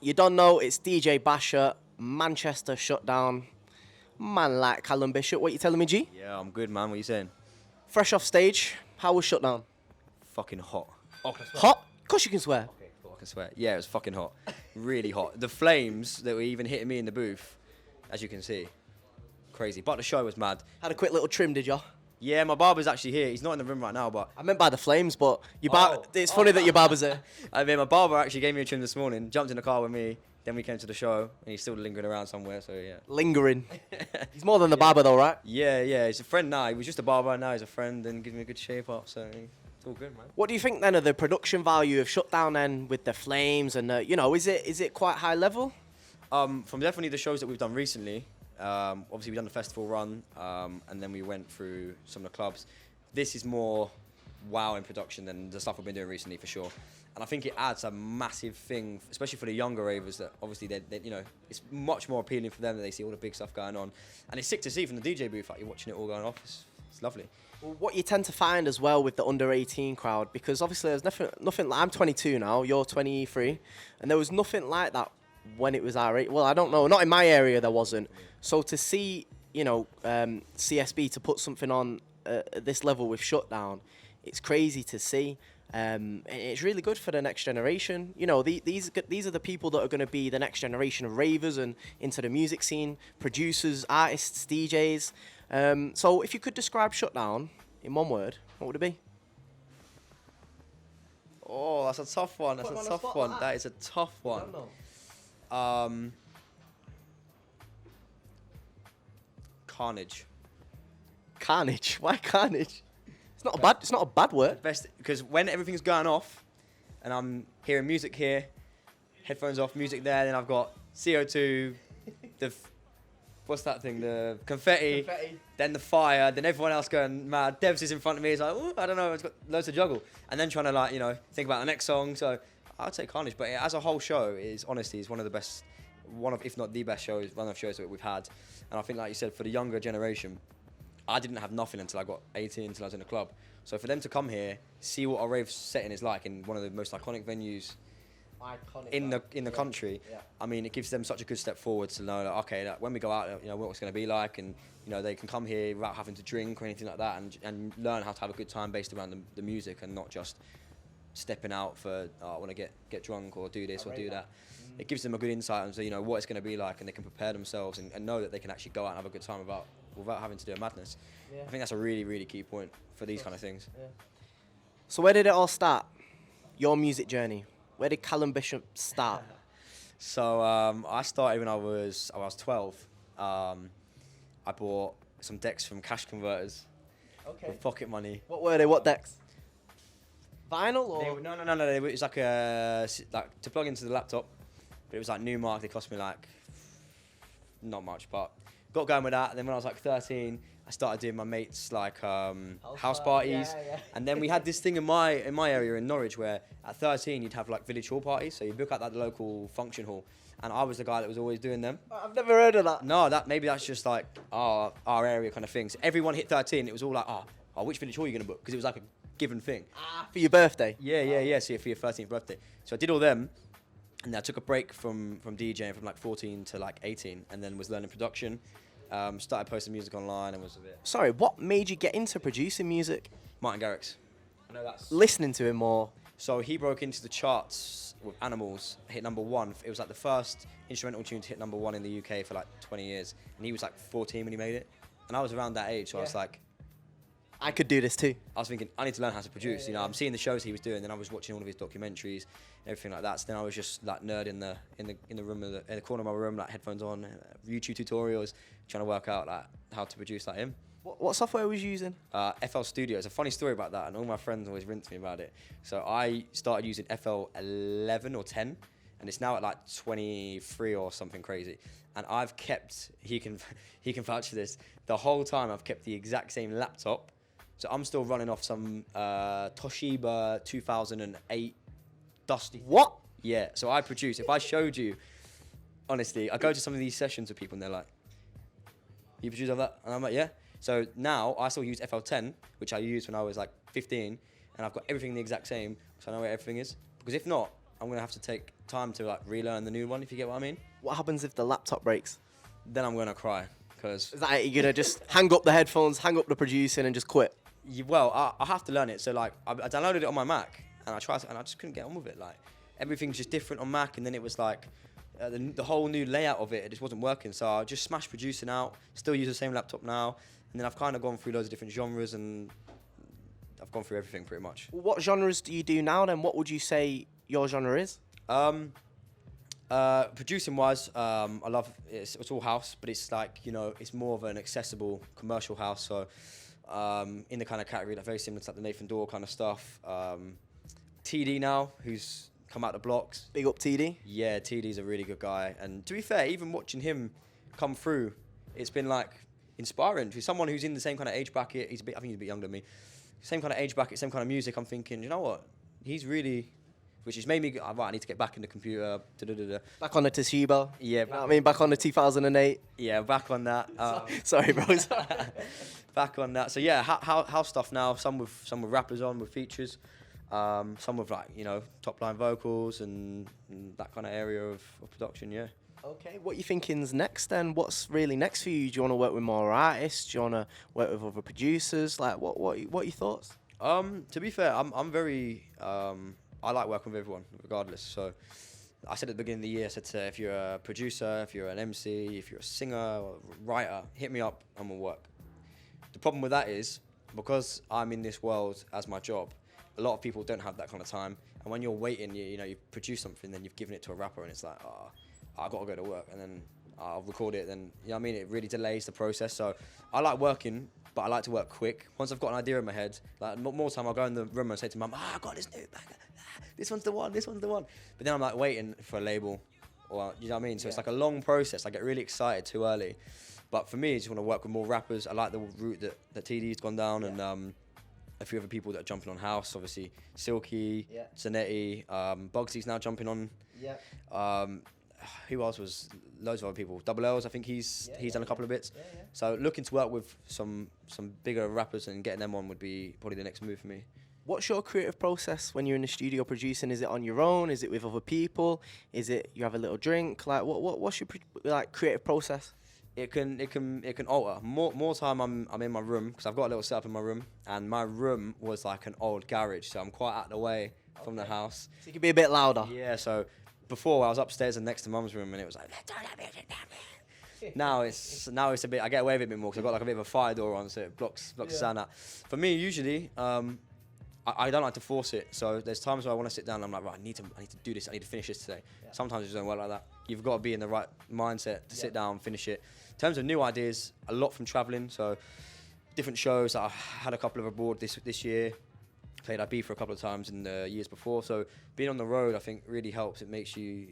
You don't know, it's DJ Basha, Manchester Shutdown. Man like Callum Bishop, what you telling me, G? Yeah, I'm good, man. What you saying? Fresh off stage, how was Shutdown? Fucking hot. Hot? Of course you can swear. Okay, cool. I can swear. Yeah, it was fucking hot. Really hot. The flames that were even hitting me in the booth, as you can see, crazy. But the show was mad. Had a quick little trim, did you? Yeah, my barber's actually here. He's not in the room right now, but I meant by the flames, but it's funny that your barber's there. I mean, my barber actually gave me a trim this morning. Jumped in the car with me. Then we came to the show, and he's still lingering around somewhere. So yeah. Lingering. He's more than the barber, though, right? Yeah. He's a friend now. He was just a barber. Now he's a friend and gives me a good shape up. So it's all good, man. What do you think then of the production value of Shutdown then with the flames and is it quite high level? From definitely the shows that we've done recently. Obviously we've done the festival run, and then we went through some of the clubs. This is more wow in production than the stuff we've been doing recently, for sure. And I think it adds a massive thing, especially for the younger ravers, that obviously it's much more appealing for them that they see all the big stuff going on. And it's sick to see from the DJ booth, like you're watching it all going off. It's lovely. Well, what you tend to find as well with the under 18 crowd, because obviously there's nothing like, I'm 22 now, you're 23, and there was nothing like that when it was our age. Well, I don't know, not in my area there wasn't. So to see, CSB to put something on at this level with Shutdown, it's crazy to see. It's really good for the next generation. These are the people that are going to be the next generation of ravers and into the music scene, producers, artists, DJs. So if you could describe Shutdown in one word, what would it be? Oh, that's a tough one. That's a tough one. That is a tough one. Carnage. Carnage? Why carnage? It's not a bad word. Best, because when everything's going off and I'm hearing music here, headphones off, music there, then I've got CO2, what's that thing, the confetti, then the fire, then everyone else going mad. Devs is in front of me, he's like, oh, I don't know, it's got loads to juggle. And then trying to think about the next song. So I'd say Carnage, but as a whole show, is one of the best, if not the best run of shows that we've had. And I think, like you said, for the younger generation, I didn't have nothing until I got 18, until I was in the club. So for them to come here, see what a rave setting is like in one of the most iconic venues in the country, yeah. I mean, it gives them such a good step forward to know that, okay, that when we go out, what it's going to be like, and they can come here without having to drink or anything like that, and learn how to have a good time based around the music, and not just stepping out for, I want to get drunk or do this or do that. It gives them a good insight into what it's going to be like, and they can prepare themselves and know that they can actually go out and have a good time without having to do a madness. Yeah. I think that's a really, really key point for these kind of things. Yeah. So where did it all start? Your music journey. Where did Callum Bishop start? So I started when I was 12. I bought some decks from cash converters with pocket money. What were they? What decks? Vinyl or? No. It was like to plug into the laptop. But it was like Newmark. They cost me like not much, but got going with that. And then when I was like 13, I started doing my mates like house parties. Yeah. And then we had this thing in my area in Norwich where at 13 you'd have like village hall parties. So you book out that local function hall, and I was the guy that was always doing them. I've never heard of that. No, maybe that's just like our area kind of thing. So everyone hit 13. It was all like, which village hall are you gonna book? Because it was like a given thing. For your birthday. Yeah. So for your 13th birthday. So I did all them. And then I took a break from DJing from like 14 to like 18, and then was learning production. Started posting music online and was a bit. Sorry, what made you get into producing music? Martin Garrix. I know that's. Listening to him more. So he broke into the charts with Animals, hit #1. It was like the first instrumental tune to hit #1 in the UK for like 20 years. And he was like 14 when he made it. And I was around that age, so I was like, I could do this too. I was thinking, I need to learn how to produce. I'm seeing the shows he was doing, then I was watching all of his documentaries, everything like that. So then I was just like nerd in the room, in the corner of my room, like headphones on, YouTube tutorials, trying to work out like how to produce like him. What software was you using? FL Studio. It's a funny story about that, and all my friends always rinse me about it. So I started using FL 11 or 10, and it's now at like 23 or something crazy. And I've kept, he can vouch for this, the whole time I've kept the exact same laptop. So I'm still running off some Toshiba 2008 dusty. What? Yeah, so I produce. If I showed you, honestly, I go to some of these sessions with people and they're like, you produce of that? And I'm like, yeah. So now I still use FL10, which I used when I was like 15, and I've got everything the exact same, so I know where everything is. Because if not, I'm gonna have to take time to like relearn the new one, if you get what I mean. What happens if the laptop breaks? Then I'm gonna cry because Is that it? You're gonna just hang up the headphones, hang up the producing, and just quit? I have to learn it. So like I downloaded it on my Mac and I tried to, and I just couldn't get on with it. Like everything's just different on Mac, and then it was like the whole new layout of it just wasn't working. So I just smashed producing out. Still use the same laptop now, and then I've kind of gone through loads of different genres, and I've gone through everything pretty much. What genres do you do now then? What would you say your genre is? Producing wise, I love it's all house, but it's like, you know, it's more of an accessible commercial house. So in the kind of category like very similar to like the Nathan Dorr kind of stuff. TD now, who's come out the blocks. Big up TD. Yeah, TD's a really good guy, and to be fair, even watching him come through, it's been like inspiring to someone who's in the same kind of age bracket. I think he's a bit younger than me. Same kind of age bracket, same kind of music. I'm thinking, you know what? He's really, which has made me go, right, I need to get back in the computer. Back on the Toshiba. Yeah, You know what I mean? Back on the 2008. yeah, back on that. Sorry, bro. Back on that. So yeah, house stuff now. Some with rappers on with features. Some with like, you know, top line vocals and that kind of area of production. Yeah. Okay, what you thinking's next then? What's really next for you? Do you want to work with more artists? Do you want to work with other producers? Like, what are your thoughts? To be fair, I'm very I like working with everyone regardless. So I said at the beginning of the year, I said if you're a producer, if you're an MC, if you're a singer or writer, hit me up and we'll work. The problem with that is because I'm in this world as my job, a lot of people don't have that kind of time. And when you're waiting, you know, you produce something, then you've given it to a rapper, and it's like, I got to go to work, and then I'll record it. Then, you know what I mean? It really delays the process. So I like working, but I like to work quick. Once I've got an idea in my head, like more time I'll go in the room and say to mum, I got this new banger. This one's the one. But then I'm like waiting for a label, or you know what I mean? So it's like a long process. I get really excited too early. But for me, I just want to work with more rappers. I like the route that TD's gone down, and a few other people that are jumping on house. Obviously, Silky, Zanetti, Bugsy's now jumping on. Who else was? Loads of other people. Double L's, I think he's done a couple of bits. So looking to work with some bigger rappers and getting them on would be probably the next move for me. What's your creative process when you're in the studio producing? Is it on your own? Is it with other people? Is it you have a little drink? Like what's your creative process? It can alter. More time I'm in my room because I've got a little setup in my room, and my room was like an old garage, so I'm quite out of the way from the house. So you can be a bit louder. Yeah, so before I was upstairs and next to mum's room, and it was like now it's a bit, I get away with it a bit more because I've got like a bit of a fire door on, so it blocks the sound out. For me, usually I don't like to force it, so there's times where I want to sit down and I'm like, right, I need to do this, I need to finish this today. Sometimes it just don't work like that. You've got to be in the right mindset to sit down, finish it. In terms of new ideas, a lot from traveling, so different shows. I had a couple of abroad this year. Played IB for a couple of times in the years before, so being on the road I think really helps. It makes you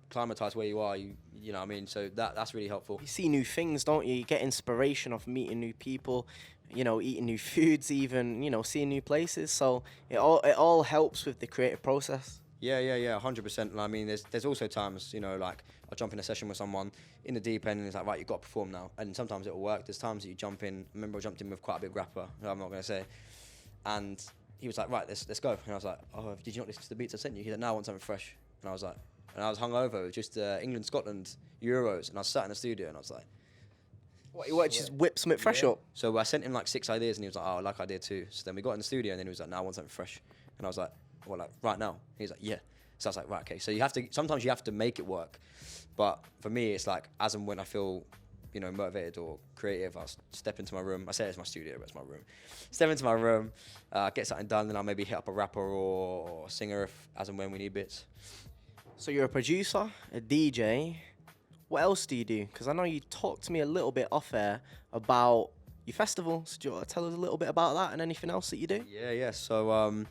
acclimatise where you are. You know what I mean. So that's really helpful. You see new things, don't you? You get inspiration of meeting new people, eating new foods, even seeing new places. So it all helps with the creative process. Yeah, 100%. I mean, there's also times like I'll jump in a session with someone in the deep end and it's like, right, you've got to perform now. And sometimes it'll work. There's times that you jump in. I remember I jumped in with quite a big rapper, who I'm not going to say, and he was like, right, let's go. And I was like, oh, did you not listen to the beats I sent you? He's like, no, I want something fresh. And I was like, and I was hungover, just England, Scotland, Euros. And I was sat in the studio and I was like, what just whip something fresh up? So I sent him like 6 ideas and he was like, oh, I like idea 2. So then we got in the studio and then he was like, no, I want something fresh. And I was like, well, like right now? He's like, yeah. So I was like, right, okay. So sometimes you have to make it work. But for me, it's like, as and when I feel motivated or creative, I'll step into my room. I say it's my studio, but it's my room. Step into my room, get something done, then I'll maybe hit up a rapper or a singer as and when we need bits. So you're a producer, a DJ. What else do you do? Because I know you talked to me a little bit off air about your festivals. Do you want to tell us a little bit about that and anything else that you do? Yeah. So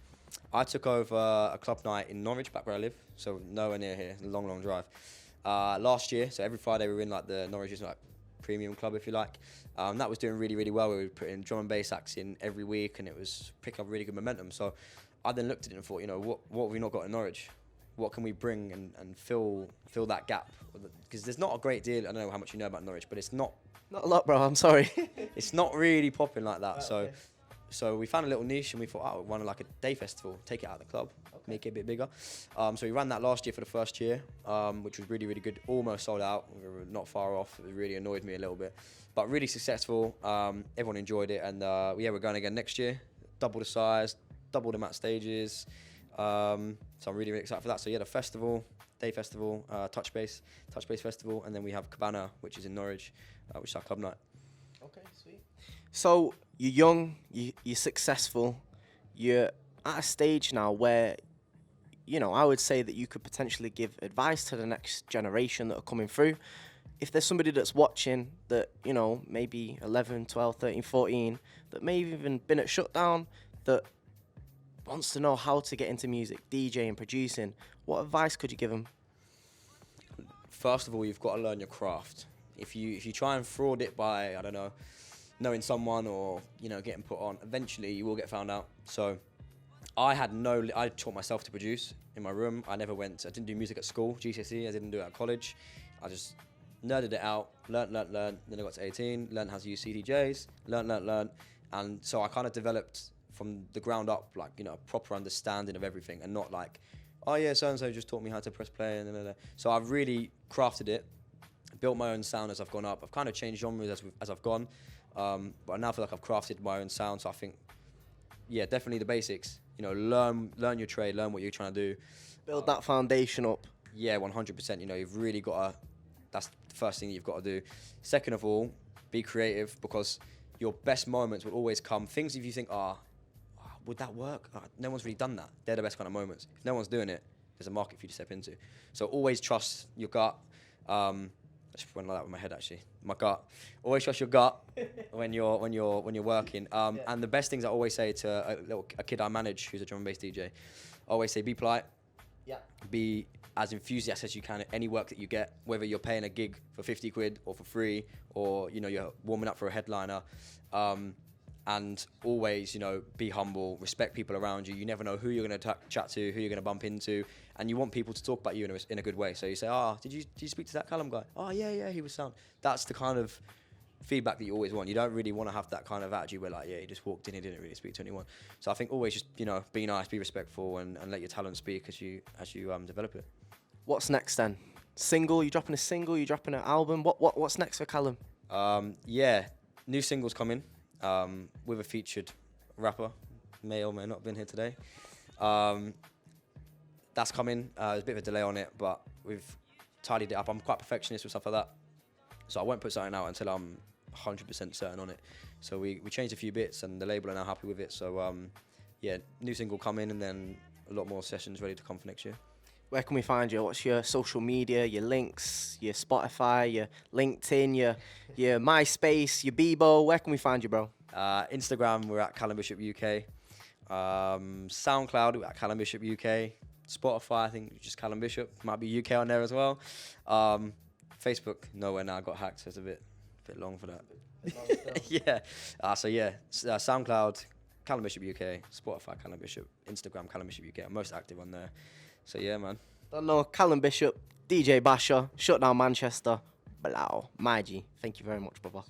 I took over a club night in Norwich, back where I live, so nowhere near here, a long drive. Last year, so every Friday we were in like the Norwich premium club, if you like. That was doing really, really well. We were putting drum and bass acts in every week, and it was picking up really good momentum. So I then looked at it and thought, what have we not got in Norwich? What can we bring and fill that gap? Because there's not a great deal. I don't know how much you know about Norwich, but it's not a lot, bro. I'm sorry. It's not really popping like that. So So we found a little niche and we thought, oh, we'll run like a day festival, take it out of the club, make it a bit bigger. So we ran that last year for the first year, which was really, really good. Almost sold out. We were not far off. It really annoyed me a little bit, but really successful. Everyone enjoyed it, and yeah, we're going again next year. Double the size, double the amount of stages. So I'm really, really excited for that. So yeah, the festival, day festival, touch base festival, and then we have Cabana, which is in Norwich, which is our club night. Okay, sweet. So you're young, you're successful, you're at a stage now where, you know, I would say that you could potentially give advice to the next generation that are coming through. If there's somebody that's watching that, you know, maybe 11, 12, 13, 14, that may have even been at Shutdown, that wants to know how to get into music, DJing, producing, what advice could you give them? First of all, you've got to learn your craft. If you try and fraud it by, I don't know, knowing someone or, you know, getting put on, eventually you will get found out. So I taught myself to produce in my room. I didn't do music at school, GCSE, I didn't do it at college. I just nerded it out, learnt. Then I got to 18, learned how to use CDJs, learnt. And so I kind of developed from the ground up, like, you know, a proper understanding of everything, and not like, oh yeah, so-and-so just taught me how to press play, and blah, blah. So I've really crafted it, built my own sound as I've gone up. I've kind of changed genres as I've gone, but I now feel like I've crafted my own sound. So I think, yeah, definitely the basics. You know, learn your trade, learn what you're trying to do. Build that foundation up. Yeah, 100%. You know, you've really got to, that's the first thing that you've got to do. Second of all, be creative, because your best moments will always come. Things if you think, would that work? No one's really done that. They're the best kind of moments. If no one's doing it, there's a market for you to step into. So always trust your gut. I just went like that with my head actually. My gut. Always trust your gut when you're working. And the best things I always say to a kid I manage who's a drum and bass DJ, I always say be polite. Yeah. Be as enthusiastic as you can at any work that you get, whether you're paying a gig for 50 quid or for free, or, you know, you're warming up for a headliner. And always, you know, be humble, respect people around you. You never know who you're going to chat to, who you're going to bump into, and you want people to talk about you in a good way. So you say, did you speak to that Callum guy? Oh, yeah, he was sound. That's the kind of feedback that you always want. You don't really want to have that kind of attitude where, like, yeah, he just walked in, he didn't really speak to anyone. So I think always just, you know, be nice, be respectful, and let your talent speak as you develop it. What's next then? Single? You dropping a single? You dropping an album? What's next for Callum? Yeah, new singles coming. With a featured rapper, may or may not have been here today. That's coming. There's a bit of a delay on it, but we've tidied it up. I'm quite perfectionist with stuff like that, so I won't put something out until I'm 100% certain on it. So we changed a few bits, and the label are now happy with it. So yeah, new single coming, and then a lot more sessions ready to come for next year. Where can we find you? What's your social media, your links, your Spotify, your LinkedIn, your MySpace, your Bebo? Where can we find you, bro? Instagram, we're at Callum Bishop UK. SoundCloud, we're at Callum Bishop UK. Spotify, I think just Callum Bishop. Might be UK on there as well. Facebook, nowhere now. Got hacked, so it's a bit long for that. Yeah. So yeah, SoundCloud, Callum Bishop UK. Spotify, Callum Bishop. Instagram, Callum Bishop UK. I'm most active on there. So yeah, man. Don't know, Callum Bishop, DJ Basha, Shutdown Manchester, Blau, my G. Thank you very much, brother.